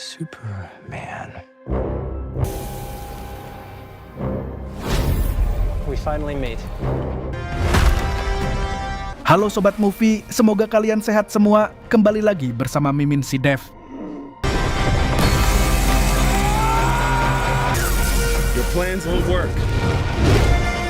Superman. We finally meet. Halo Sobat Movie, semoga kalian sehat semua. Kembali lagi bersama Mimin si Dev. Your plans won't work.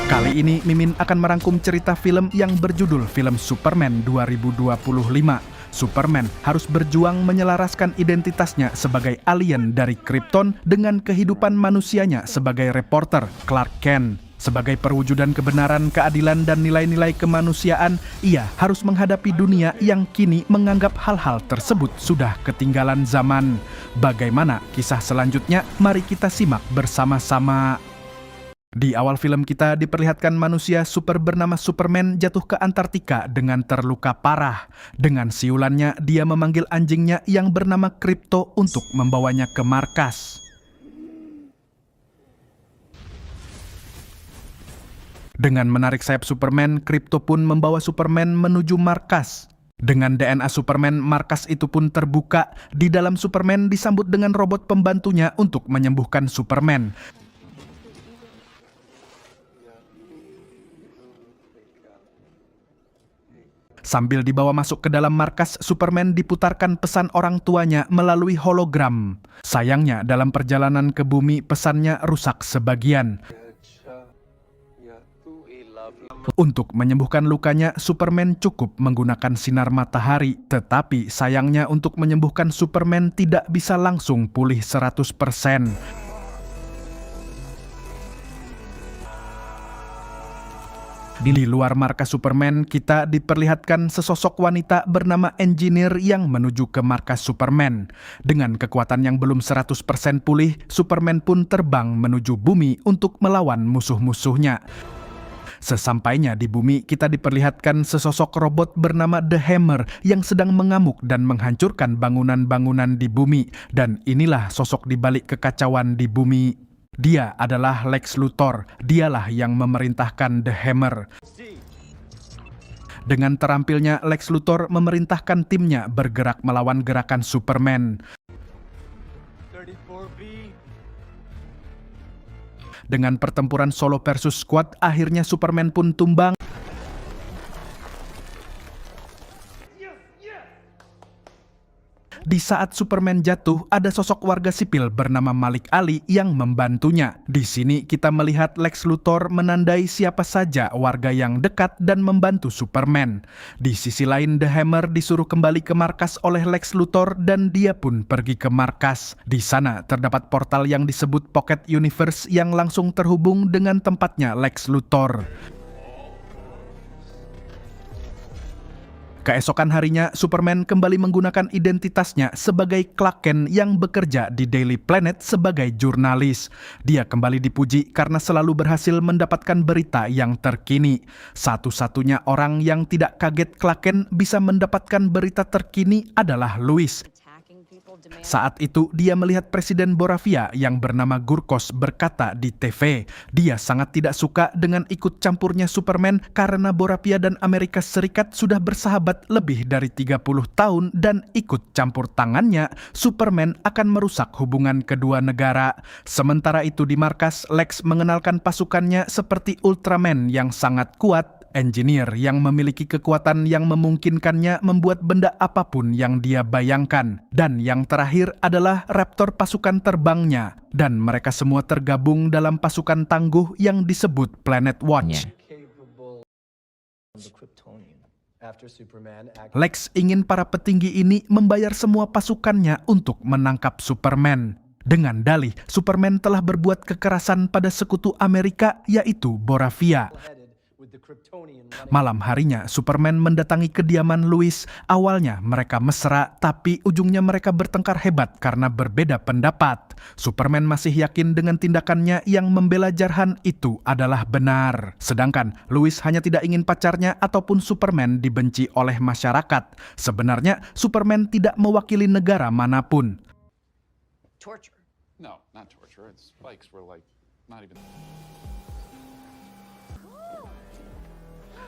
Kali ini Mimin akan merangkum cerita film yang berjudul film Superman 2025. Superman harus berjuang menyelaraskan identitasnya sebagai alien dari Krypton dengan kehidupan manusianya sebagai reporter Clark Kent. Sebagai perwujudan kebenaran, keadilan, dan nilai-nilai kemanusiaan, ia harus menghadapi dunia yang kini menganggap hal-hal tersebut sudah ketinggalan zaman. Bagaimana kisah selanjutnya? Mari kita simak bersama-sama. Di awal film kita diperlihatkan manusia super bernama Superman jatuh ke Antartika dengan terluka parah. Dengan siulannya, dia memanggil anjingnya yang bernama Krypto untuk membawanya ke markas. Dengan menarik sayap Superman, Krypto pun membawa Superman menuju markas. Dengan DNA Superman, markas itu pun terbuka. Di dalam Superman disambut dengan robot pembantunya untuk menyembuhkan Superman. Sambil dibawa masuk ke dalam markas, Superman diputarkan pesan orang tuanya melalui hologram. Sayangnya, dalam perjalanan ke bumi, pesannya rusak sebagian. Untuk menyembuhkan lukanya, Superman cukup menggunakan sinar matahari. Tetapi sayangnya untuk menyembuhkan Superman tidak bisa langsung pulih 100%. Di luar markas Superman, kita diperlihatkan sesosok wanita bernama Engineer yang menuju ke markas Superman. Dengan kekuatan yang belum 100% pulih, Superman pun terbang menuju bumi untuk melawan musuh-musuhnya. Sesampainya di bumi, kita diperlihatkan sesosok robot bernama The Hammer yang sedang mengamuk dan menghancurkan bangunan-bangunan di bumi. Dan inilah sosok di balik kekacauan di bumi. Dia adalah Lex Luthor, dialah yang memerintahkan The Hammer. Dengan terampilnya, Lex Luthor memerintahkan timnya bergerak melawan gerakan Superman. Dengan pertempuran solo versus squad, akhirnya Superman pun tumbang. Di saat Superman jatuh, ada sosok warga sipil bernama Malik Ali yang membantunya. Di sini kita melihat Lex Luthor menandai siapa saja warga yang dekat dan membantu Superman. Di sisi lain, The Hammer disuruh kembali ke markas oleh Lex Luthor dan dia pun pergi ke markas. Di sana terdapat portal yang disebut Pocket Universe yang langsung terhubung dengan tempatnya Lex Luthor. Keesokan harinya, Superman kembali menggunakan identitasnya sebagai Clark Kent yang bekerja di Daily Planet sebagai jurnalis. Dia kembali dipuji karena selalu berhasil mendapatkan berita yang terkini. Satu-satunya orang yang tidak kaget Clark Kent bisa mendapatkan berita terkini adalah Lois. Saat itu, dia melihat Presiden Boravia yang bernama Gurkos berkata di TV, dia sangat tidak suka dengan ikut campurnya Superman karena Boravia dan Amerika Serikat sudah bersahabat lebih dari 30 tahun dan ikut campur tangannya, Superman akan merusak hubungan kedua negara. Sementara itu di markas, Lex mengenalkan pasukannya seperti Ultraman yang sangat kuat, Engineer yang memiliki kekuatan yang memungkinkannya membuat benda apapun yang dia bayangkan. Dan yang terakhir adalah Raptor pasukan terbangnya. Dan mereka semua tergabung dalam pasukan tangguh yang disebut Planet Watch. Lex ingin para petinggi ini membayar semua pasukannya untuk menangkap Superman. Dengan dalih, Superman telah berbuat kekerasan pada sekutu Amerika yaitu Boravia. Malam harinya, Superman mendatangi kediaman Lois. Awalnya mereka mesra, tapi ujungnya mereka bertengkar hebat karena berbeda pendapat. Superman masih yakin dengan tindakannya yang membela Jarhan itu adalah benar. Sedangkan Lois hanya tidak ingin pacarnya ataupun Superman dibenci oleh masyarakat. Sebenarnya, Superman tidak mewakili negara manapun. Torture. No, not torture. It's spikes were like not even.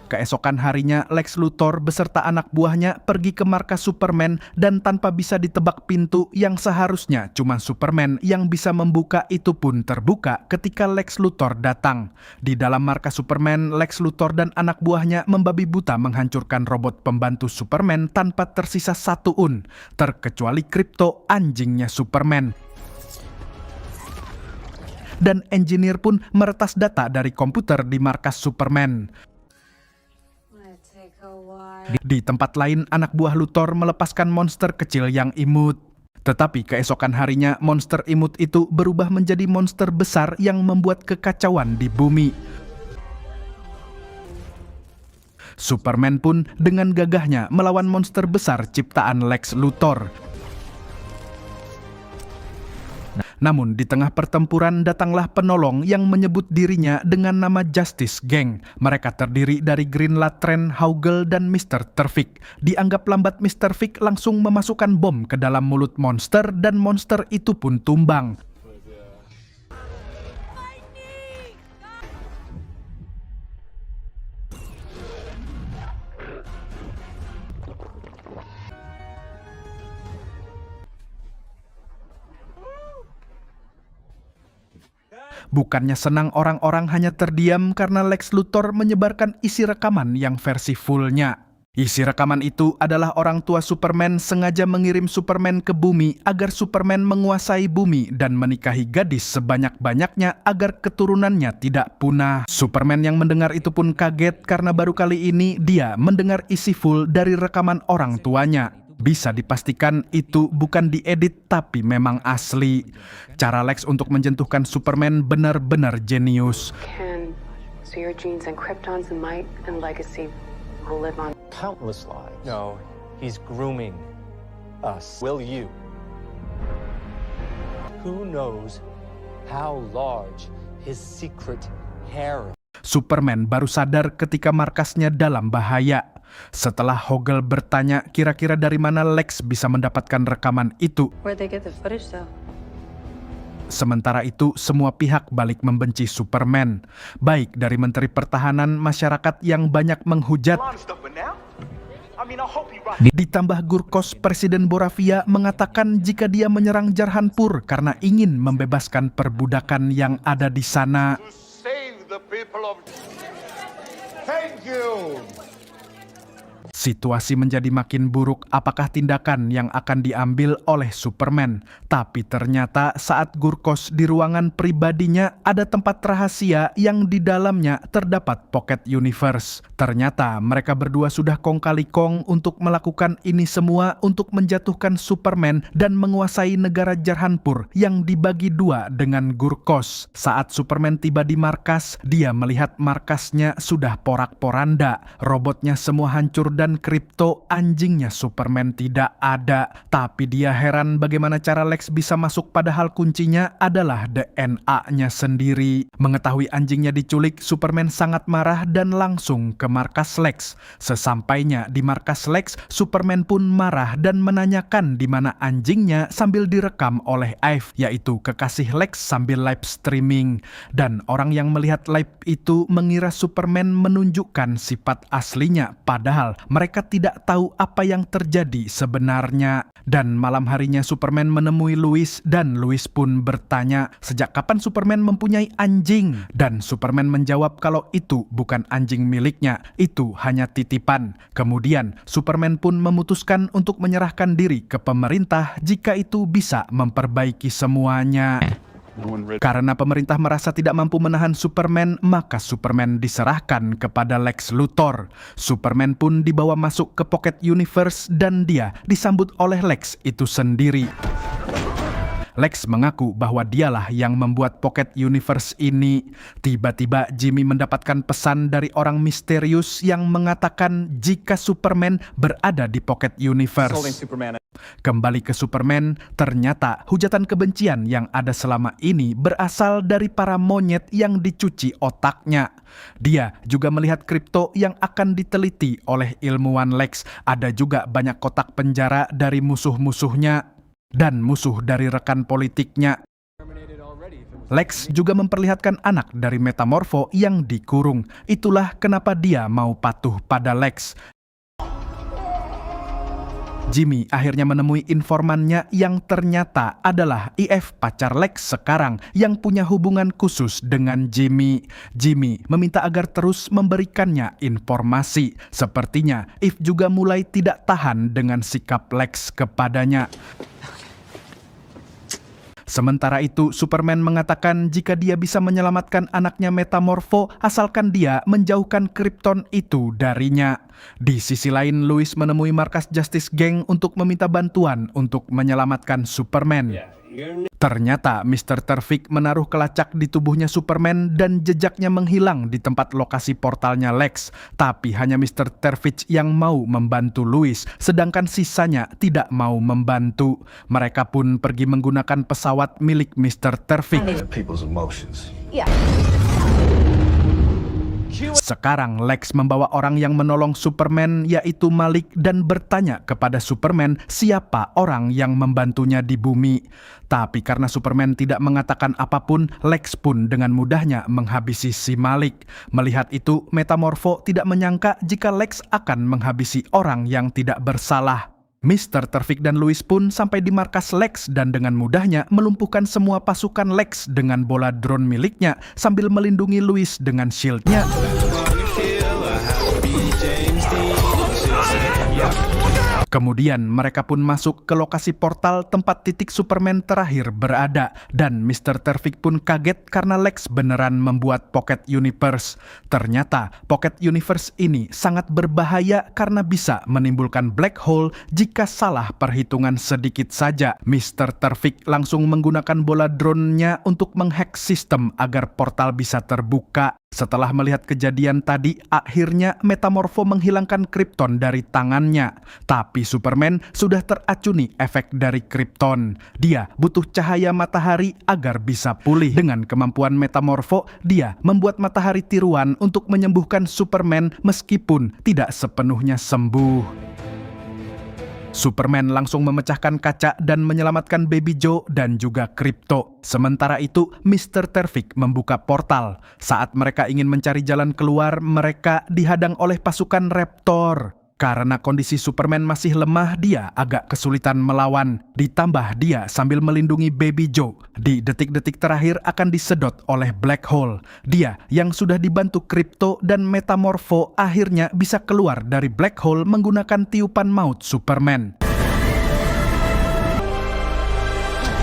Keesokan harinya, Lex Luthor beserta anak buahnya pergi ke markas Superman dan tanpa bisa ditebak pintu yang seharusnya cuma Superman yang bisa membuka itu pun terbuka ketika Lex Luthor datang. Di dalam markas Superman, Lex Luthor dan anak buahnya membabi buta menghancurkan robot pembantu Superman tanpa tersisa satu terkecuali Krypto, anjingnya Superman. Dan engineer pun meretas data dari komputer di markas Superman. Di tempat lain, anak buah Luthor melepaskan monster kecil yang imut. Tetapi keesokan harinya, monster imut itu berubah menjadi monster besar yang membuat kekacauan di bumi. Superman pun dengan gagahnya melawan monster besar ciptaan Lex Luthor. Namun di tengah pertempuran datanglah penolong yang menyebut dirinya dengan nama Justice Gang. Mereka terdiri dari Green Lantern, Hawkgirl, dan Mr. Terrific. Dianggap lambat, Mr. Terrific langsung memasukkan bom ke dalam mulut monster dan monster itu pun tumbang. Bukannya senang, orang-orang hanya terdiam karena Lex Luthor menyebarkan isi rekaman yang versi fullnya. Isi rekaman itu adalah orang tua Superman sengaja mengirim Superman ke bumi agar Superman menguasai bumi dan menikahi gadis sebanyak-banyaknya agar keturunannya tidak punah. Superman yang mendengar itu pun kaget karena baru kali ini dia mendengar isi full dari rekaman orang tuanya. Bisa dipastikan itu bukan diedit tapi memang asli. Cara Lex untuk menjentuhkan Superman benar-benar jenius. So your genes and Krypton's might and legacy will live on. Countless lives. No, he's grooming us. Will you? Who knows how large his secret harem? Superman baru sadar ketika markasnya dalam bahaya. Setelah Hawkgirl bertanya kira-kira dari mana Lex bisa mendapatkan rekaman itu. Where'd they get the footage though? Sementara itu, semua pihak balik membenci Superman. Baik dari Menteri Pertahanan, masyarakat yang banyak menghujat. Ditambah Gurkos, Presiden Boravia mengatakan jika dia menyerang Jarhanpur karena ingin membebaskan perbudakan yang ada di sana. Situasi menjadi makin buruk. Apakah tindakan yang akan diambil oleh Superman? Tapi ternyata saat Gurkos di ruangan pribadinya ada tempat rahasia yang di dalamnya terdapat Pocket Universe. Ternyata mereka berdua sudah kong kali kong untuk melakukan ini semua untuk menjatuhkan Superman dan menguasai negara Jarhanpur yang dibagi dua dengan Gurkos. Saat Superman tiba di markas, dia melihat markasnya sudah porak-poranda. Robotnya semua hancur dan Krypto, anjingnya Superman, tidak ada. Tapi dia heran bagaimana cara Lex bisa masuk padahal kuncinya adalah DNA-nya sendiri. Mengetahui anjingnya diculik, Superman sangat marah dan langsung ke markas Lex. Sesampainya di markas Lex, Superman pun marah dan menanyakan di mana anjingnya sambil direkam oleh Eve, yaitu kekasih Lex sambil live streaming. Dan orang yang melihat live itu mengira Superman menunjukkan sifat aslinya, padahal mereka tidak tahu apa yang terjadi sebenarnya. Dan malam harinya Superman menemui Lois dan Lois pun bertanya sejak kapan Superman mempunyai anjing. Dan Superman menjawab kalau itu bukan anjing miliknya, itu hanya titipan. Kemudian Superman pun memutuskan untuk menyerahkan diri ke pemerintah jika itu bisa memperbaiki semuanya. Karena pemerintah merasa tidak mampu menahan Superman, maka Superman diserahkan kepada Lex Luthor. Superman pun dibawa masuk ke Pocket Universe dan dia disambut oleh Lex itu sendiri. Lex mengaku bahwa dialah yang membuat Pocket Universe ini. Tiba-tiba Jimmy mendapatkan pesan dari orang misterius yang mengatakan jika Superman berada di Pocket Universe. Kembali ke Superman, ternyata hujatan kebencian yang ada selama ini berasal dari para monyet yang dicuci otaknya. Dia juga melihat Krypto yang akan diteliti oleh ilmuwan Lex. Ada juga banyak kotak penjara dari musuh-musuhnya dan musuh dari rekan politiknya. Lex juga memperlihatkan anak dari Metamorpho yang dikurung. Itulah kenapa dia mau patuh pada Lex. Jimmy akhirnya menemui informannya yang ternyata adalah IF, pacar Lex sekarang, yang punya hubungan khusus dengan Jimmy. Jimmy meminta agar terus memberikannya informasi. Sepertinya IF juga mulai tidak tahan dengan sikap Lex kepadanya. Sementara itu, Superman mengatakan jika dia bisa menyelamatkan anaknya Metamorpho asalkan dia menjauhkan Krypton itu darinya. Di sisi lain, Lois menemui markas Justice Gang untuk meminta bantuan untuk menyelamatkan Superman. Ternyata Mr. Terrific menaruh kelacak di tubuhnya Superman dan jejaknya menghilang di tempat lokasi portalnya Lex. Tapi hanya Mr. Terrific yang mau membantu Lois, sedangkan sisanya tidak mau membantu. Mereka pun pergi menggunakan pesawat milik Mr. Terrific. People's emotions. Sekarang Lex membawa orang yang menolong Superman yaitu Malik dan bertanya kepada Superman siapa orang yang membantunya di bumi. Tapi karena Superman tidak mengatakan apapun, Lex pun dengan mudahnya menghabisi si Malik. Melihat itu, Metamorpho tidak menyangka jika Lex akan menghabisi orang yang tidak bersalah. Mr. Terrific dan Lois pun sampai di markas Lex dan dengan mudahnya melumpuhkan semua pasukan Lex dengan bola drone miliknya sambil melindungi Lois dengan shield-nya. Kemudian mereka pun masuk ke lokasi portal tempat titik Superman terakhir berada dan Mr. Terrific pun kaget karena Lex beneran membuat Pocket Universe. Ternyata Pocket Universe ini sangat berbahaya karena bisa menimbulkan black hole jika salah perhitungan sedikit saja. Mr. Terrific langsung menggunakan bola drone-nya untuk menghack sistem agar portal bisa terbuka. Setelah melihat kejadian tadi, akhirnya Metamorpho menghilangkan Krypton dari tangannya. Tapi Superman sudah teracuni efek dari Krypton. Dia butuh cahaya matahari agar bisa pulih. Dengan kemampuan Metamorpho, dia membuat matahari tiruan untuk menyembuhkan Superman meskipun tidak sepenuhnya sembuh. Superman langsung memecahkan kaca dan menyelamatkan Baby Joe dan juga Krypto. Sementara itu, Mr. Terrific membuka portal. Saat mereka ingin mencari jalan keluar, mereka dihadang oleh pasukan Raptor. Karena kondisi Superman masih lemah, dia agak kesulitan melawan. Ditambah dia sambil melindungi Baby Joe. Di detik-detik terakhir akan disedot oleh black hole. Dia yang sudah dibantu Krypto dan Metamorpho akhirnya bisa keluar dari black hole menggunakan tiupan maut Superman.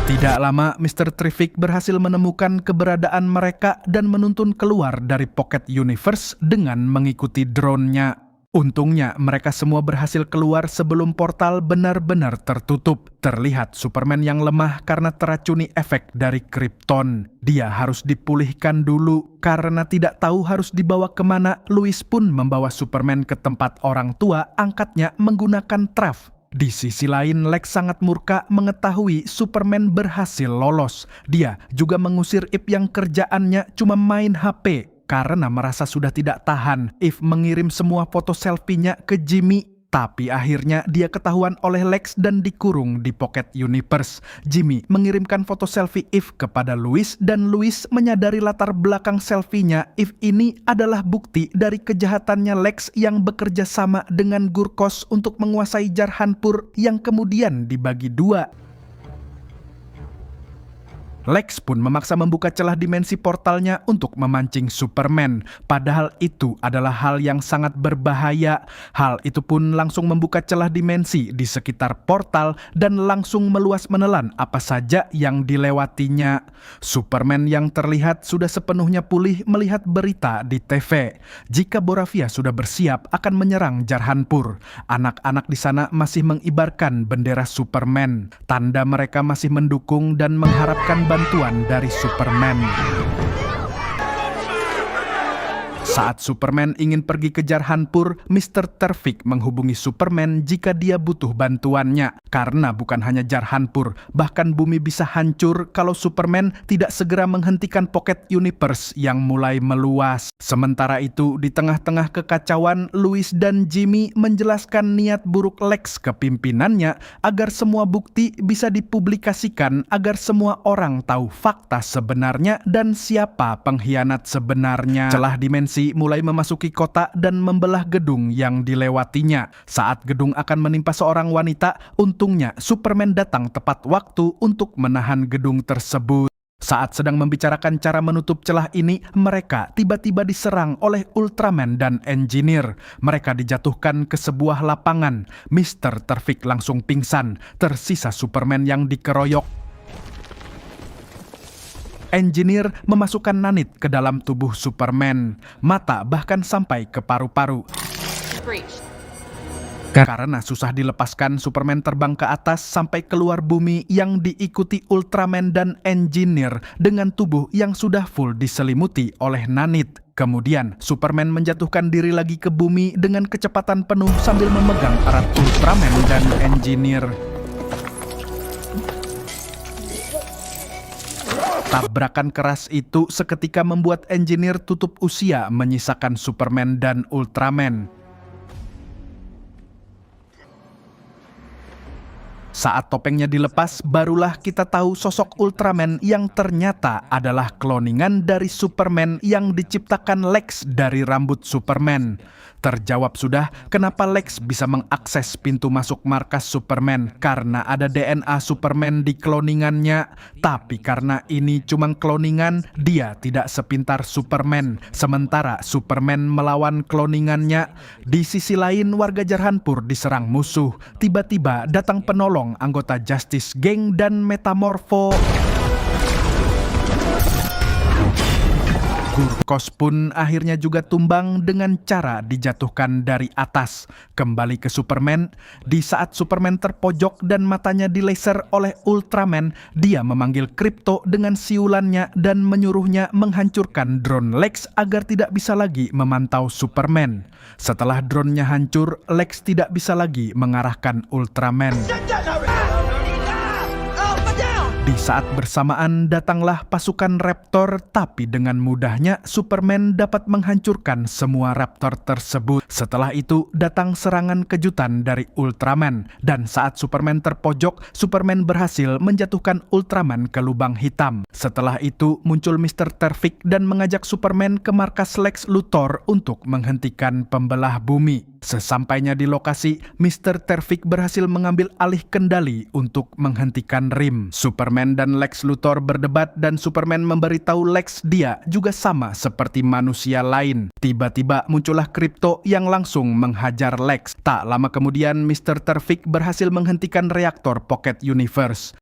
Tidak lama, Mr. Terrific berhasil menemukan keberadaan mereka dan menuntun keluar dari Pocket Universe dengan mengikuti drone-nya. Untungnya mereka semua berhasil keluar sebelum portal benar-benar tertutup. Terlihat Superman yang lemah karena teracuni efek dari Krypton. Dia harus dipulihkan dulu karena tidak tahu harus dibawa kemana. Lois pun membawa Superman ke tempat orang tua angkatnya menggunakan traf. Di sisi lain, Lex sangat murka mengetahui Superman berhasil lolos. Dia juga mengusir Ip yang kerjaannya cuma main HP. Karena merasa sudah tidak tahan, Eve mengirim semua foto selfie-nya ke Jimmy. Tapi akhirnya dia ketahuan oleh Lex dan dikurung di Pocket Universe. Jimmy mengirimkan foto selfie Eve kepada Lois dan Lois menyadari latar belakang selfie-nya Eve ini adalah bukti dari kejahatannya Lex yang bekerja sama dengan Gurkos untuk menguasai Jarhanpur yang kemudian dibagi dua. Lex pun memaksa membuka celah dimensi portalnya untuk memancing Superman. Padahal itu adalah hal yang sangat berbahaya. Hal itu pun langsung membuka celah dimensi di sekitar portal dan langsung meluas menelan apa saja yang dilewatinya. Superman yang terlihat sudah sepenuhnya pulih melihat berita di TV. Jika Boravia sudah bersiap akan menyerang Jarhanpur. Anak-anak di sana masih mengibarkan bendera Superman. Tanda mereka masih mendukung dan mengharapkan bantuan dari Superman. Saat Superman ingin pergi ke Jarhanpur, Mr. Terrific menghubungi Superman jika dia butuh bantuannya. Karena bukan hanya Jarhanpur, bahkan bumi bisa hancur kalau Superman tidak segera menghentikan Pocket Universe yang mulai meluas. Sementara itu, di tengah-tengah kekacauan, Lois dan Jimmy menjelaskan niat buruk Lex ke pimpinannya agar semua bukti bisa dipublikasikan agar semua orang tahu fakta sebenarnya dan siapa pengkhianat sebenarnya. Celah dimensi mulai memasuki kota dan membelah gedung yang dilewatinya. Saat gedung akan menimpa seorang wanita, untungnya Superman datang tepat waktu untuk menahan gedung tersebut. Saat sedang membicarakan cara menutup celah ini, mereka tiba-tiba diserang oleh Ultraman dan Engineer. Mereka dijatuhkan ke sebuah lapangan. Mr. Terrific langsung pingsan, tersisa Superman yang dikeroyok. Engineer memasukkan nanit ke dalam tubuh Superman. Mata bahkan sampai ke paru-paru. Karena susah dilepaskan, Superman terbang ke atas sampai keluar bumi yang diikuti Ultraman dan Engineer dengan tubuh yang sudah full diselimuti oleh nanit. Kemudian, Superman menjatuhkan diri lagi ke bumi dengan kecepatan penuh sambil memegang erat Ultraman dan Engineer. Tabrakan keras itu seketika membuat Engineer tutup usia, menyisakan Superman dan Ultraman. Saat topengnya dilepas, barulah kita tahu sosok Ultraman yang ternyata adalah kloningan dari Superman yang diciptakan Lex dari rambut Superman. Terjawab sudah kenapa Lex bisa mengakses pintu masuk markas Superman, karena ada DNA Superman di kloningannya. Tapi karena ini cuma kloningan, dia tidak sepintar Superman. Sementara Superman melawan kloningannya. Di sisi lain, warga Jarhanpur diserang musuh. Tiba-tiba datang penolong anggota Justice Gang dan Metamorpho. Gurkos pun akhirnya juga tumbang dengan cara dijatuhkan dari atas. Kembali ke Superman, di saat Superman terpojok dan matanya dilaser oleh Ultraman, dia memanggil Krypto dengan siulannya dan menyuruhnya menghancurkan drone Lex agar tidak bisa lagi memantau Superman. Setelah drone-nya hancur, Lex tidak bisa lagi mengarahkan Ultraman. Di saat bersamaan datanglah pasukan Raptor, tapi dengan mudahnya Superman dapat menghancurkan semua Raptor tersebut. Setelah itu datang serangan kejutan dari Ultraman, dan saat Superman terpojok, Superman berhasil menjatuhkan Ultraman ke lubang hitam. Setelah itu muncul Mr. Terrific dan mengajak Superman ke markas Lex Luthor untuk menghentikan pembelah bumi. Sesampainya di lokasi, Mr. Terrific berhasil mengambil alih kendali untuk menghentikan Rim. Superman dan Lex Luthor berdebat dan Superman memberitahu Lex dia juga sama seperti manusia lain. Tiba-tiba muncullah Krypto yang langsung menghajar Lex. Tak lama kemudian Mr. Terrific berhasil menghentikan reaktor Pocket Universe.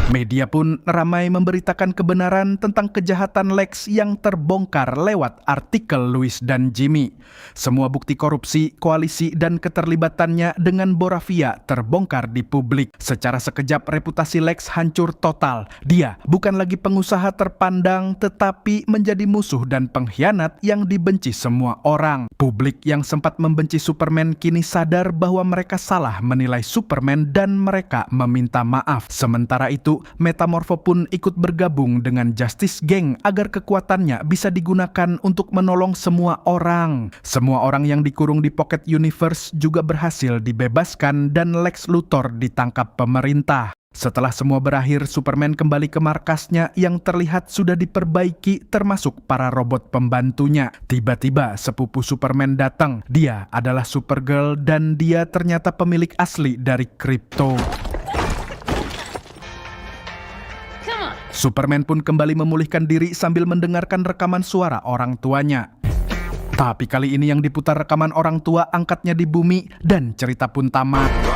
Media pun ramai memberitakan kebenaran tentang kejahatan Lex yang terbongkar lewat artikel Lois dan Jimmy. Semua bukti korupsi, koalisi, dan keterlibatannya dengan Boravia terbongkar di publik. Secara sekejap reputasi Lex hancur total. Dia bukan lagi pengusaha terpandang, tetapi menjadi musuh dan pengkhianat yang dibenci semua orang. Publik yang sempat membenci Superman kini sadar bahwa mereka salah menilai Superman dan mereka meminta maaf. Sementara itu, Metamorpho pun ikut bergabung dengan Justice Gang agar kekuatannya bisa digunakan untuk menolong semua orang. Semua orang yang dikurung di Pocket Universe juga berhasil dibebaskan dan Lex Luthor ditangkap pemerintah. Setelah semua berakhir, Superman kembali ke markasnya yang terlihat sudah diperbaiki termasuk para robot pembantunya. Tiba-tiba sepupu Superman datang. Dia adalah Supergirl dan dia ternyata pemilik asli dari Krypto. Superman pun kembali memulihkan diri sambil mendengarkan rekaman suara orang tuanya. Tapi kali ini yang diputar rekaman orang tua angkatnya di bumi dan cerita pun tamat.